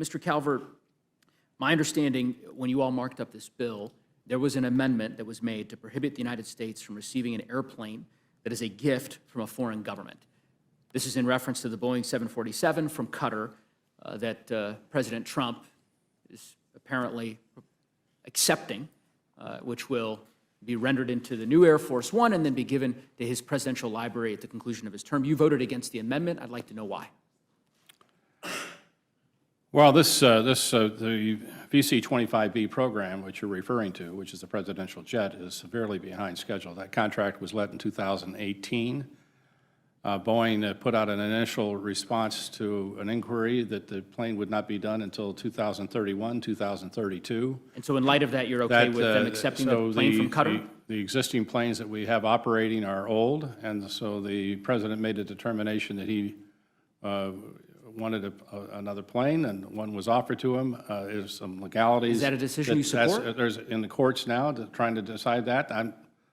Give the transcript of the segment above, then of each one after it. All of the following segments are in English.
Mr. Calvert, my understanding, when you all marked up this bill, there was an amendment that was made to prohibit the United States from receiving an airplane that is a gift from a foreign government. This is in reference to the Boeing 747 from Qatar that President Trump is apparently accepting, which will be rendered into the new Air Force One and then be given to his presidential library at the conclusion of his term. You voted against the amendment. I'd like to know why. Well, the VC-25B program, which you're referring to, which is the presidential jet, is severely behind schedule. That contract was let in 2018. Boeing put out an initial response to an inquiry that the plane would not be done until 2031, 2032. And so in light of that, you're okay with them accepting the plane from Qatar? The existing planes that we have operating are old, and so the president made a determination that he wanted another plane, and one was offered to him. There's some legalities. Is that a decision you support? There's in the courts now trying to decide that.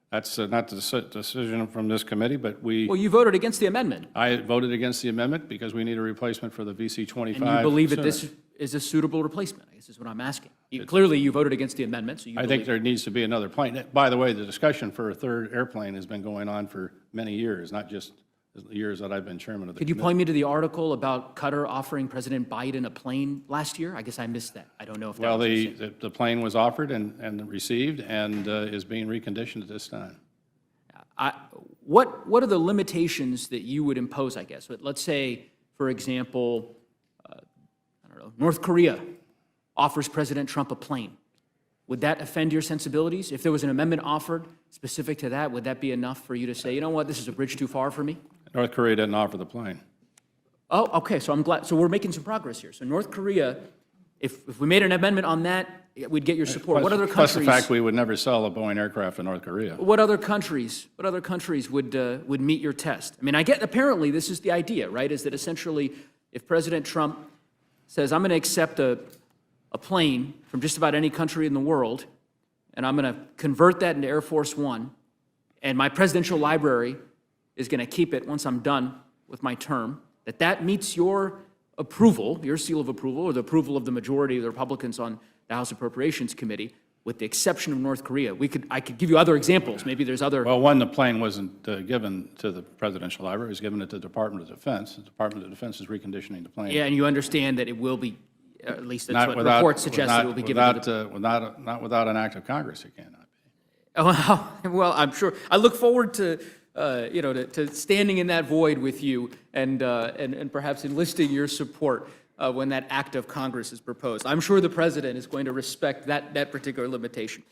That's not the decision from this committee, but we... Well, you voted against the amendment. I voted against the amendment because we need a replacement for the VC-25. And you believe that this is a suitable replacement, I guess is what I'm asking. Clearly, you voted against the amendment, so you I think there needs to be another plane. By the way, the discussion for a third airplane has been going on for many years, not just the years that I've been chairman of the Could you point me to the article about Qatar offering President Biden a plane last year? I guess I missed that. I don't know if that was the same. The plane was offered and received and is being reconditioned at this time. What are the limitations that you would impose, I guess? Let's say, for example, I don't know, North Korea offers President Trump a plane. Would that offend your sensibilities? If there was an amendment offered specific to that, would that be enough for you to say, you know what, this is a bridge too far for me? North Korea didn't offer the plane. Oh, okay, so I'm glad. So we're making some progress here. So North Korea, if we made an amendment on that, we'd get your support. What other countries? Plus the fact we would never sell a Boeing aircraft to North Korea. What other countries would meet your test? I mean, apparently this is the idea, right? Is that essentially if President Trump says, I'm going to accept a plane from just about any country in the world, and I'm going to convert that into Air Force One, and my presidential library is going to keep it once I'm done with my term, that meets your approval, your seal of approval, or the approval of the majority of the Republicans on the House Appropriations Committee, with the exception of North Korea. I could give you other examples. Maybe there's other... Well, one, the plane wasn't given to the presidential library. It was given to the Department of Defense. The Department of Defense is reconditioning the plane. Yeah, and you understand that it will be, at least that's what reports suggest, that it will be given to the... Not without an act of Congress, it cannot be. Well, I'm sure. I look forward to standing in that void with you and perhaps enlisting your support when that act of Congress is proposed. I'm sure the president is going to respect that particular limitation.